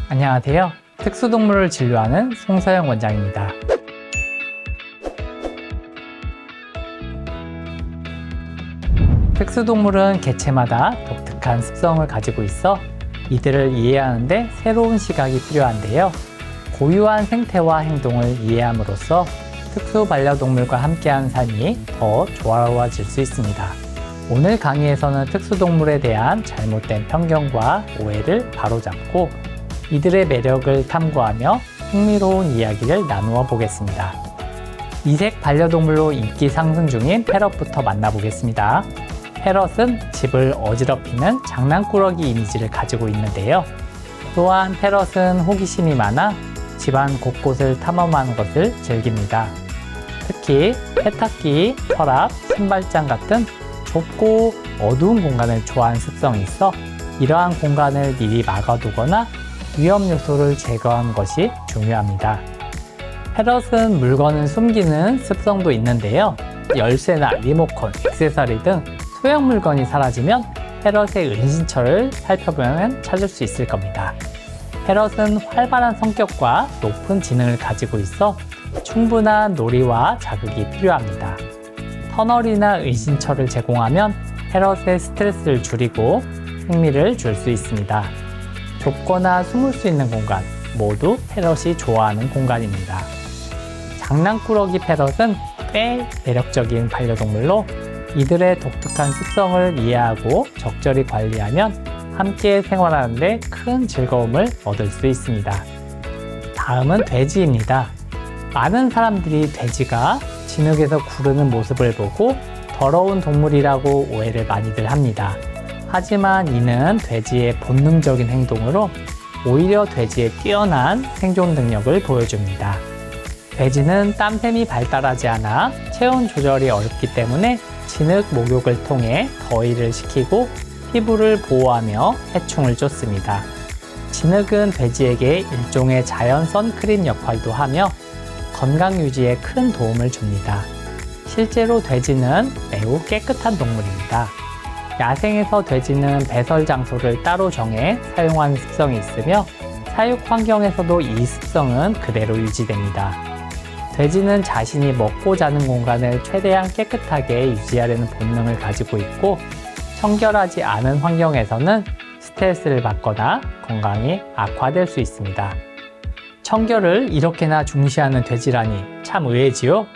안녕하세요. 특수동물을 진료하는 송서영 원장입니다. 특수동물은 개체마다 독특한 습성을 가지고 있어 이들을 이해하는 데 새로운 시각이 필요한데요. 고유한 생태와 행동을 이해함으로써 특수 반려동물과 함께하는 삶이 더 조화로워질 수 있습니다. 오늘 강의에서는 특수동물에 대한 잘못된 편견과 오해를 바로잡고 이들의 매력을 탐구하며 흥미로운 이야기를 나누어 보겠습니다. 이색 반려동물로 인기 상승 중인 패럿부터 만나보겠습니다. 패럿은 집을 어지럽히는 장난꾸러기 이미지를 가지고 있는데요. 또한 패럿은 호기심이 많아 집안 곳곳을 탐험하는 것을 즐깁니다. 특히 세탁기, 서랍, 신발장 같은 좁고 어두운 공간을 좋아하는 습성이 있어 이러한 공간을 미리 막아두거나 위험 요소를 제거하는 것이 중요합니다. 패럿은 물건을 숨기는 습성도 있는데요. 열쇠나 리모컨, 액세서리 등 소형 물건이 사라지면 패럿의 은신처를 살펴보면 찾을 수 있을 겁니다. 패럿은 활발한 성격과 높은 지능을 가지고 있어 충분한 놀이와 자극이 필요합니다. 터널이나 은신처를 제공하면 패럿의 스트레스를 줄이고 흥미를 줄 수 있습니다. 좁거나 숨을 수 있는 공간, 모두 패럿이 좋아하는 공간입니다. 장난꾸러기 패럿은 꽤 매력적인 반려동물로 이들의 독특한 습성을 이해하고 적절히 관리하면 함께 생활하는 데 큰 즐거움을 얻을 수 있습니다. 다음은 돼지입니다. 많은 사람들이 돼지가 진흙에서 구르는 모습을 보고 더러운 동물이라고 오해를 많이들 합니다. 하지만 이는 돼지의 본능적인 행동으로 오히려 돼지의 뛰어난 생존 능력을 보여줍니다. 돼지는 땀샘이 발달하지 않아 체온 조절이 어렵기 때문에 진흙 목욕을 통해 더위를 식히고 피부를 보호하며 해충을 쫓습니다. 진흙은 돼지에게 일종의 자연 선크림 역할도 하며 건강 유지에 큰 도움을 줍니다. 실제로 돼지는 매우 깨끗한 동물입니다. 야생에서 돼지는 배설 장소를 따로 정해 사용하는 습성이 있으며 사육 환경에서도 이 습성은 그대로 유지됩니다. 돼지는 자신이 먹고 자는 공간을 최대한 깨끗하게 유지하려는 본능을 가지고 있고 청결하지 않은 환경에서는 스트레스를 받거나 건강이 악화될 수 있습니다. 청결을 이렇게나 중시하는 돼지라니 참 의외지요?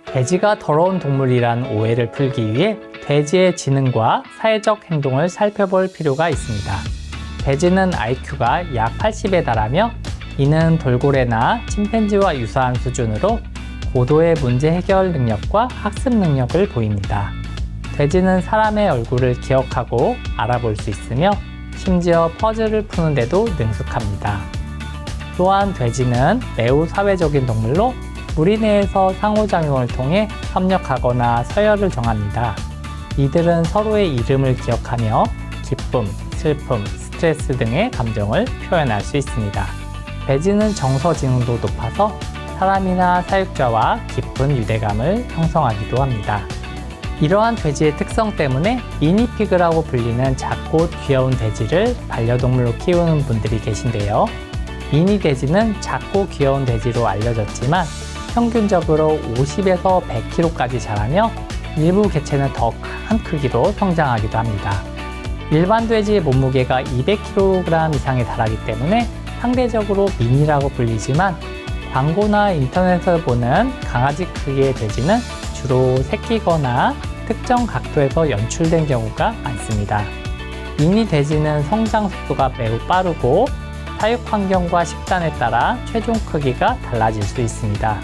돼지가 더러운 동물이란 오해를 풀기 위해 돼지의 지능과 사회적 행동을 살펴볼 필요가 있습니다. 돼지는 IQ가 약 80에 달하며 이는 돌고래나 침팬지와 유사한 수준으로 고도의 문제 해결 능력과 학습 능력을 보입니다. 돼지는 사람의 얼굴을 기억하고 알아볼 수 있으며 심지어 퍼즐을 푸는데도 능숙합니다. 또한 돼지는 매우 사회적인 동물로 무리 내에서 상호작용을 통해 협력하거나 서열을 정합니다. 이들은 서로의 이름을 기억하며 기쁨, 슬픔, 스트레스 등의 감정을 표현할 수 있습니다. 돼지는 정서지능도 높아서 사람이나 사육자와 깊은 유대감을 형성하기도 합니다. 이러한 돼지의 특성 때문에 미니피그라고 불리는 작고 귀여운 돼지를 반려동물로 키우는 분들이 계신데요. 미니 돼지는 작고 귀여운 돼지로 알려졌지만 평균적으로 50에서 100kg까지 자라며 일부 개체는 더 큰 크기로 성장하기도 합니다. 일반 돼지의 몸무게가 200kg 이상에 달하기 때문에 상대적으로 미니라고 불리지만 광고나 인터넷에서 보는 강아지 크기의 돼지는 주로 새끼거나 특정 각도에서 연출된 경우가 많습니다. 미니 돼지는 성장 속도가 매우 빠르고 사육 환경과 식단에 따라 최종 크기가 달라질 수 있습니다.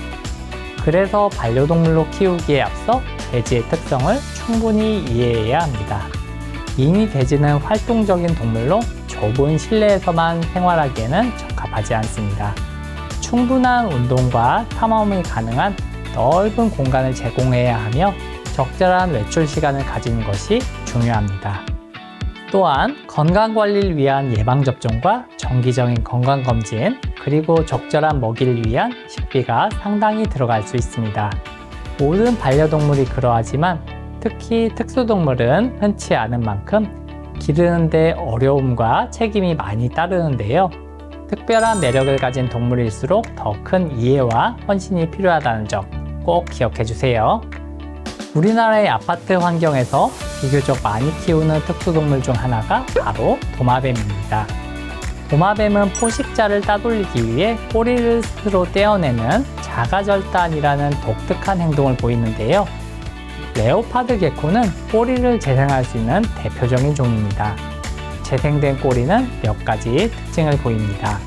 그래서 반려동물로 키우기에 앞서 돼지의 특성을 충분히 이해해야 합니다. 미니 돼지는 활동적인 동물로 좁은 실내에서만 생활하기에는 적합하지 않습니다. 충분한 운동과 탐험이 가능한 넓은 공간을 제공해야 하며 적절한 외출 시간을 가지는 것이 중요합니다. 또한 건강관리를 위한 예방접종과 정기적인 건강검진, 그리고 적절한 먹이를 위한 식비가 상당히 들어갈 수 있습니다. 모든 반려동물이 그러하지만 특히 특수동물은 흔치 않은 만큼 기르는데 어려움과 책임이 많이 따르는데요. 특별한 매력을 가진 동물일수록 더 큰 이해와 헌신이 필요하다는 점 꼭 기억해 주세요. 우리나라의 아파트 환경에서 비교적 많이 키우는 특수동물 중 하나가 바로 도마뱀입니다. 도마뱀은 포식자를 따돌리기 위해 꼬리를 스스로 떼어내는 자가절단이라는 독특한 행동을 보이는데요. 레오파드 게코는 꼬리를 재생할 수 있는 대표적인 종입니다. 재생된 꼬리는 몇 가지 특징을 보입니다.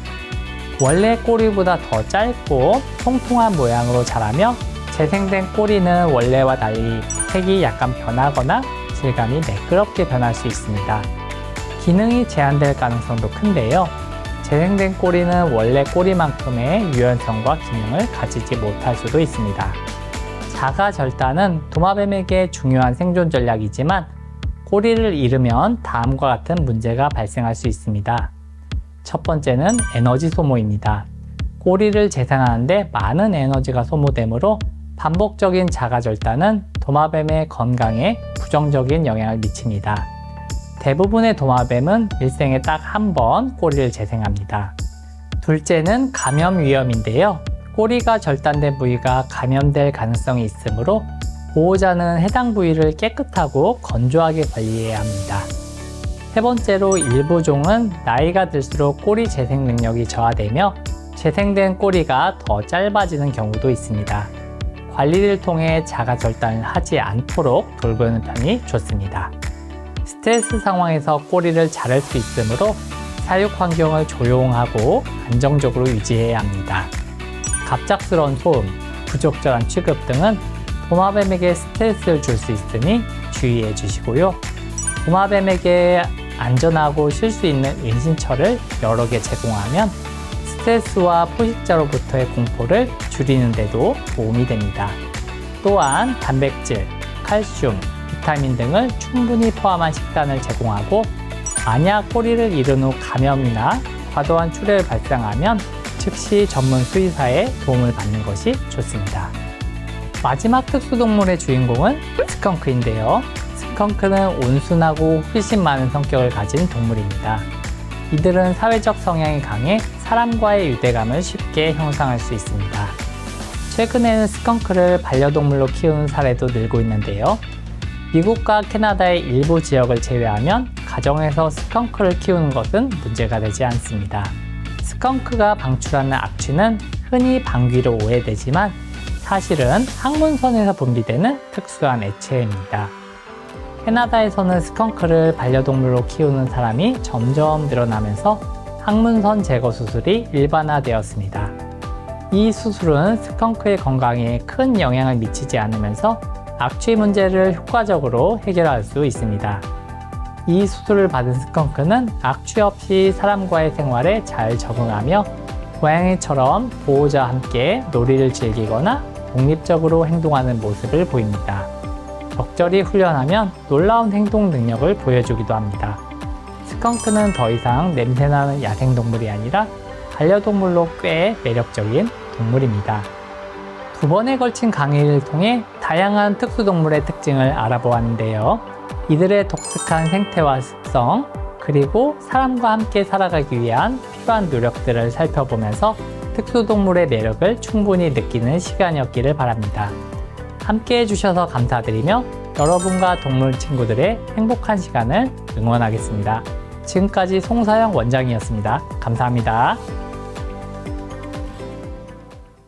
원래 꼬리보다 더 짧고 통통한 모양으로 자라며 재생된 꼬리는 원래와 달리 색이 약간 변하거나 질감이 매끄럽게 변할 수 있습니다. 기능이 제한될 가능성도 큰데요. 재생된 꼬리는 원래 꼬리만큼의 유연성과 기능을 가지지 못할 수도 있습니다. 자가절단은 도마뱀에게 중요한 생존 전략이지만 꼬리를 잃으면 다음과 같은 문제가 발생할 수 있습니다. 첫 번째는 에너지 소모입니다. 꼬리를 재생하는데 많은 에너지가 소모되므로 반복적인 자가절단은 도마뱀의 건강에 부정적인 영향을 미칩니다. 대부분의 도마뱀은 일생에 딱 한 번 꼬리를 재생합니다. 둘째는 감염 위험인데요. 꼬리가 절단된 부위가 감염될 가능성이 있으므로 보호자는 해당 부위를 깨끗하고 건조하게 관리해야 합니다. 세 번째로 일부 종은 나이가 들수록 꼬리 재생 능력이 저하되며 재생된 꼬리가 더 짧아지는 경우도 있습니다. 관리를 통해 자가절단을 하지 않도록 돌보는 편이 좋습니다. 스트레스 상황에서 꼬리를 자를 수 있으므로 사육 환경을 조용하고 안정적으로 유지해야 합니다. 갑작스러운 소음, 부적절한 취급 등은 도마뱀에게 스트레스를 줄 수 있으니 주의해 주시고요. 도마뱀에게 안전하고 쉴 수 있는 은신처를 여러 개 제공하면 스트레스와 포식자로부터의 공포를 줄이는 데도 도움이 됩니다. 또한 단백질, 칼슘, 비타민 등을 충분히 포함한 식단을 제공하고 만약 꼬리를 잃은 후 감염이나 과도한 출혈이 발생하면 즉시 전문 수의사의 도움을 받는 것이 좋습니다. 마지막 특수동물의 주인공은 스컹크인데요. 스컹크는 온순하고 호기심 많은 성격을 가진 동물입니다. 이들은 사회적 성향이 강해 사람과의 유대감을 쉽게 형성할 수 있습니다. 최근에는 스컹크를 반려동물로 키우는 사례도 늘고 있는데요. 미국과 캐나다의 일부 지역을 제외하면 가정에서 스컹크를 키우는 것은 문제가 되지 않습니다. 스컹크가 방출하는 악취는 흔히 방귀로 오해되지만 사실은 항문선에서 분비되는 특수한 액체입니다. 캐나다에서는 스컹크를 반려동물로 키우는 사람이 점점 늘어나면서 항문선 제거 수술이 일반화되었습니다. 이 수술은 스컹크의 건강에 큰 영향을 미치지 않으면서 악취 문제를 효과적으로 해결할 수 있습니다. 이 수술을 받은 스컹크는 악취 없이 사람과의 생활에 잘 적응하며 고양이처럼 보호자와 함께 놀이를 즐기거나 독립적으로 행동하는 모습을 보입니다. 적절히 훈련하면 놀라운 행동 능력을 보여주기도 합니다. 스컹크는 더 이상 냄새나는 야생동물이 아니라 반려동물로 꽤 매력적인 동물입니다. 두 번에 걸친 강의를 통해 다양한 특수동물의 특징을 알아보았는데요. 이들의 독특한 생태와 습성, 그리고 사람과 함께 살아가기 위한 필요한 노력들을 살펴보면서 특수동물의 매력을 충분히 느끼는 시간이었기를 바랍니다. 함께 해주셔서 감사드리며 여러분과 동물 친구들의 행복한 시간을 응원하겠습니다. 지금까지 송사영 원장이었습니다. 감사합니다.